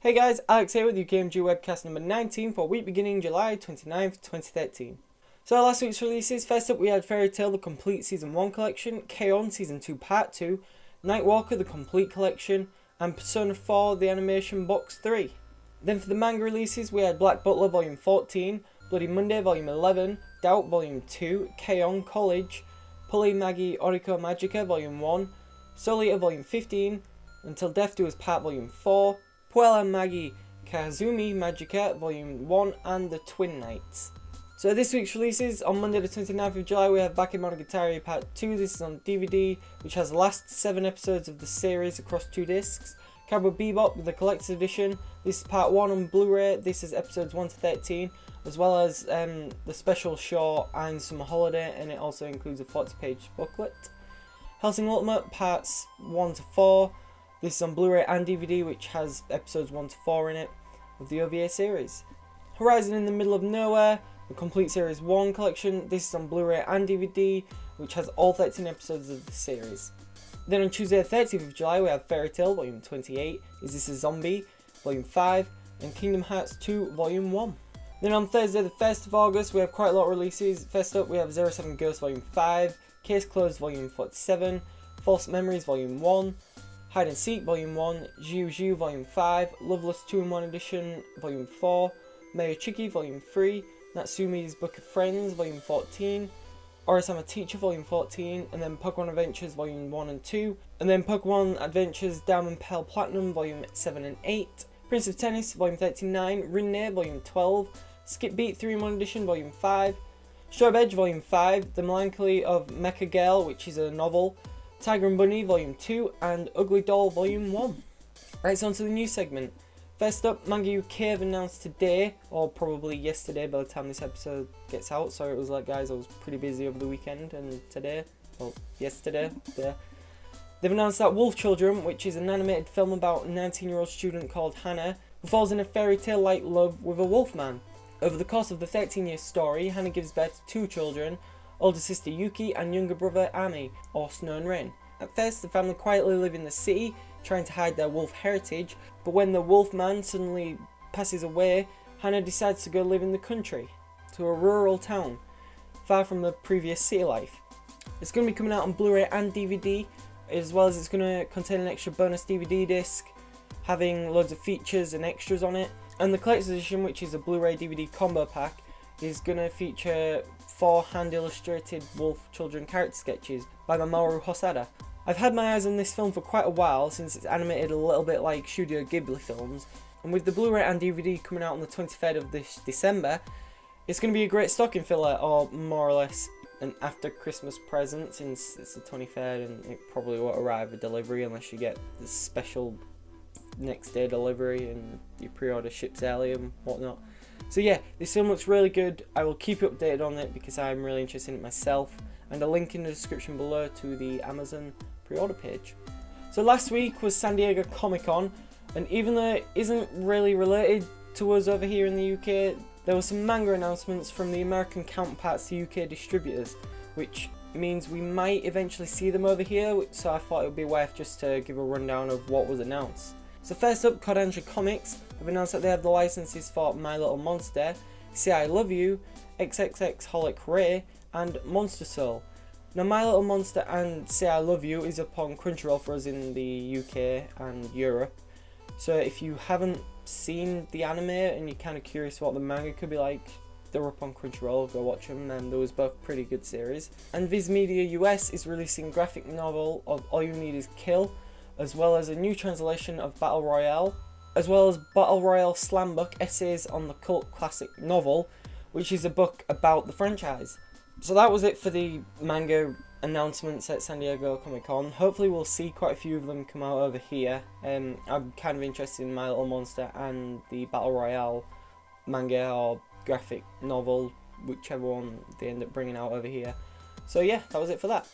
Hey guys, Alex here with AMG Webcast number 19 for week beginning July 29th, 2013. So last week's releases, first up we had Fairy Tail the Complete Season 1 Collection, K-On! Season 2 Part 2, Nightwalker the Complete Collection, and Persona 4 the Animation Box 3. Then for the manga releases we had Black Butler Volume 14, Bloody Monday Volume 11, Doubt Volume 2, K-On! College, Pulley Magi Oriko Magica Volume 1, Soul Eater Volume 15, Until Death Do Us Part Volume 4, Puella Magi Kazumi Magica Volume 1 and The Twin Knights. So this week's releases, on Monday the 29th of July we have Bakemonogatari Part 2, this is on DVD, which has the last 7 episodes of the series across 2 discs. Cowboy Bebop with the Collector's Edition, this is Part 1 on Blu-ray, this is episodes 1 to 13, as well as the special short and Summer Holiday, and it also includes a 40-page booklet. Hellsing Ultimate Parts 1 to 4, this is on Blu-ray and DVD, which has episodes 1 to 4 in it, of the OVA series. Horizon in the Middle of Nowhere, the Complete Series 1 collection, this is on Blu-ray and DVD, which has all 13 episodes of the series. Then on Tuesday the 30th of July we have Fairy Tail Volume 28, Is This a Zombie, Volume 5, and Kingdom Hearts 2 Volume 1. Then on Thursday the 1st of August we have quite a lot of releases. First up we have 07 Ghost Volume 5, Case Closed Volume 47, False Memories Volume 1, Hide and Seek Volume 1, Jiu Jiu Volume 5, Loveless 2-in-1 Edition Volume 4, Mayochiki Volume 3, Natsumi's Book of Friends Volume 14, Orisama Teacher Volume 14, and then Pokemon Adventures Volume 1 and 2, and then Pokemon Adventures Diamond Pearl Platinum Volume 7 and 8, Prince of Tennis Volume 39, Rinne Volume 12, Skip Beat 3-in-1 Edition Volume 5, Strobe Edge Volume 5, The Melancholy of Mecha Girl, which is a novel, Tiger and Bunny Volume 2, and Ugly Doll Volume 1. Right, so on to the news segment. First up, Manga UK have announced today, or probably yesterday by the time this episode gets out. Sorry it was like, guys, I was pretty busy over the weekend, and today, well, yesterday, they've announced that Wolf Children, which is an animated film about a 19-year-old student called Hannah, who falls in a fairy tale-like love with a wolfman. Over the course of the 13-year story, Hannah gives birth to 2 children, older sister Yuki and younger brother Ami, or Snow and Rain. At first, the family quietly live in the city, trying to hide their wolf heritage, but when the wolf man suddenly passes away, Hannah decides to go live in the country, to a rural town, far from the previous city life. It's going to be coming out on Blu-ray and DVD, as well as it's going to contain an extra bonus DVD disc, having loads of features and extras on it, and the Collector's Edition, which is a Blu-ray DVD combo pack, is going to feature 4 hand-illustrated Wolf Children character sketches by Mamoru Hosoda. I've had my eyes on this film for quite a while, since it's animated a little bit like Studio Ghibli films, and with the Blu-ray and DVD coming out on the 23rd of this December, it's going to be a great stocking filler, or more or less an after Christmas present, since it's the 23rd and it probably won't arrive at delivery unless you get the special next day delivery and your pre-order ships early and whatnot. So yeah, this film looks really good. I will keep you updated on it because I'm really interested in it myself, and a link in the description below to the Amazon pre-order page. So last week was San Diego Comic-Con, and even though it isn't really related to us over here in the UK, there were some manga announcements from the American counterparts to UK distributors, which means we might eventually see them over here, so I thought it would be worth just to give a rundown of what was announced. So first up, Kodansha Comics have announced that they have the licenses for My Little Monster, Say I Love You, XXX Holic Ray, and Monster Soul. Now My Little Monster and Say I Love You is up on Crunchyroll for us in the UK and Europe. So if you haven't seen the anime and you're kind of curious what the manga could be like, they're up on Crunchyroll, go watch them, and there was both pretty good series. And Viz Media US is releasing a graphic novel of All You Need Is Kill, as well as a new translation of Battle Royale, as well as Battle Royale Slam Book Essays on the Cult Classic Novel, which is a book about the franchise. So that was it for the manga announcements at San Diego Comic-Con. Hopefully we'll see quite a few of them come out over here. I'm kind of interested in My Little Monster and the Battle Royale manga or graphic novel, whichever one they end up bringing out over here. So yeah, that was it for that.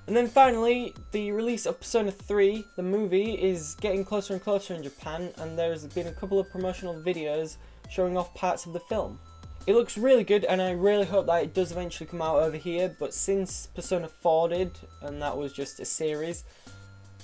And then finally, the release of Persona 3, the movie, is getting closer and closer in Japan, and there's been a couple of promotional videos showing off parts of the film. It looks really good, and I really hope that it does eventually come out over here, but since Persona 4 did, and that was just a series,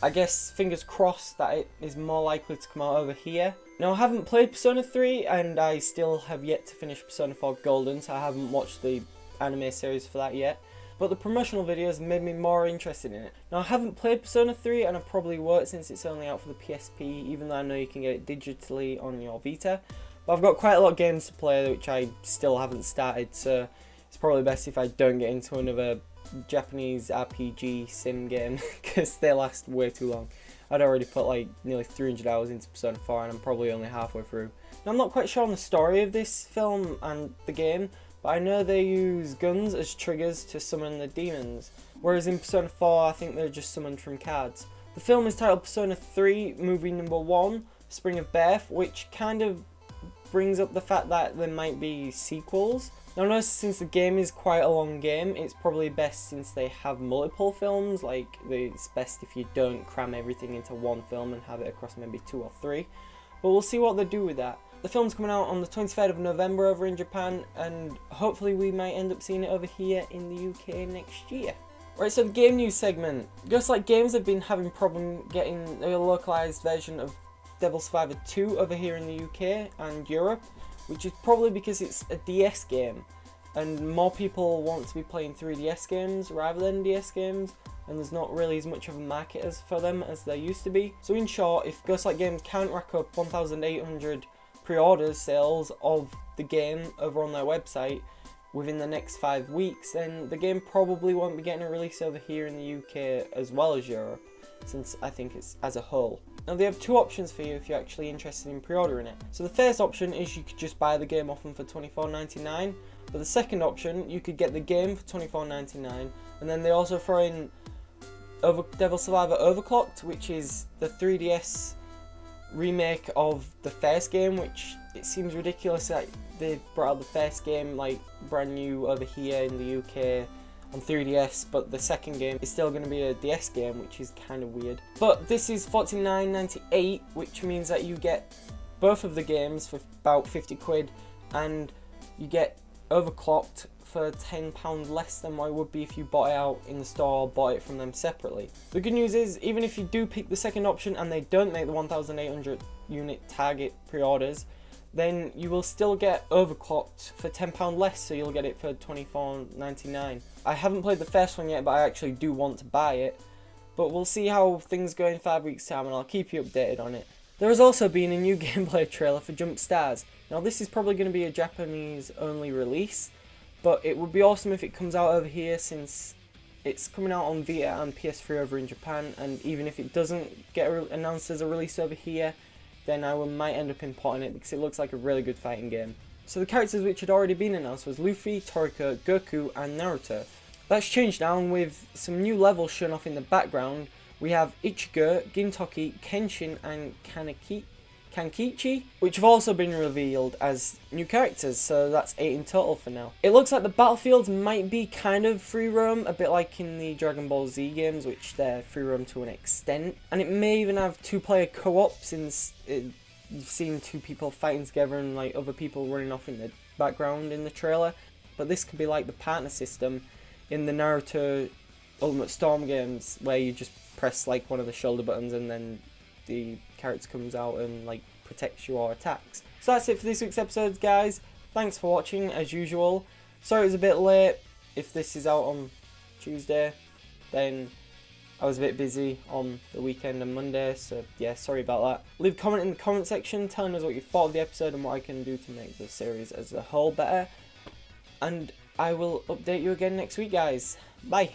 I guess fingers crossed that it is more likely to come out over here. Now I haven't played Persona 3 and I still have yet to finish Persona 4 Golden, so I haven't watched the anime series for that yet. But the promotional videos made me more interested in it. Now I haven't played Persona 3 and I probably won't since it's only out for the PSP, even though I know you can get it digitally on your Vita. But I've got quite a lot of games to play which I still haven't started, so it's probably best if I don't get into another Japanese RPG sim game because they last way too long. I'd already put like nearly 300 hours into Persona 4 and I'm probably only halfway through. Now I'm not quite sure on the story of this film and the game, but I know they use guns as triggers to summon the demons, whereas in Persona 4 I think they're just summoned from cards. The film is titled Persona 3 Movie Number 1, Spring of Birth, which kind of brings up the fact that there might be sequels. Now notice since the game is quite a long game, it's probably best since they have multiple films, like it's best if you don't cram everything into one film and have it across maybe 2 or 3. But we'll see what they do with that. The film's coming out on the 23rd of November over in Japan, and hopefully we might end up seeing it over here in the UK next year. Right, so the game news segment. Ghostlight Games have been having problem getting a localised version of Devil Survivor 2 over here in the UK and Europe, which is probably because it's a DS game, and more people want to be playing 3DS games rather than DS games, and there's not really as much of a market for them as there used to be. So in short, if Ghostlight Games can't rack up 1,800 pre-orders sales of the game over on their website within the next 5 weeks, then the game probably won't be getting a release over here in the UK as well as Europe, since I think it's as a whole. Now they have 2 options for you if you're actually interested in pre-ordering it. So the first option is you could just buy the game off them for $24.99, but the second option, you could get the game for $24.99, and then they also throw in Devil Survivor Overclocked, which is the 3DS remake of the first game, which it seems ridiculous that they brought out the first game like brand new over here in the UK on 3DS, but the second game is still going to be a DS game, which is kind of weird. But this is $49.98, which means that you get both of the games for about 50 quid, and you get Overclocked for £10 less than what it would be if you bought it out in the store or bought it from them separately. The good news is, even if you do pick the second option and they don't make the 1,800 unit target pre-orders, then you will still get Overclocked for £10 less, so you'll get it for $24.99. I haven't played the first one yet, but I actually do want to buy it. But we'll see how things go in 5 weeks' time, and I'll keep you updated on it. There has also been a new gameplay trailer for Jump Stars. Now this is probably going to be a Japanese only release, but it would be awesome if it comes out over here since it's coming out on Vita and PS3 over in Japan, and even if it doesn't get announced as a release over here, then I might end up importing it because it looks like a really good fighting game. So the characters which had already been announced was Luffy, Toriko, Goku and Naruto. That's changed now with some new levels shown off in the background. We have Ichigo, Gintoki, Kenshin and Kankichi, which have also been revealed as new characters, so that's 8 in total for now. It looks like the battlefields might be kind of free roam, a bit like in the Dragon Ball Z games, which they're free roam to an extent. And it may even have 2-player co-op, since you've seen 2 people fighting together and like other people running off in the background in the trailer. But this could be like the partner system in the Naruto Ultimate Storm games, where you just press like one of the shoulder buttons and then the character comes out and like protects you or attacks. So that's it for this week's episode, guys. Thanks for watching as usual. Sorry it was a bit late. If this is out on Tuesday, then I was a bit busy on the weekend and Monday, so yeah, sorry about that. Leave a comment in the comment section telling us what you thought of the episode and what I can do to make the series as a whole better. And I will update you again next week, guys. Bye.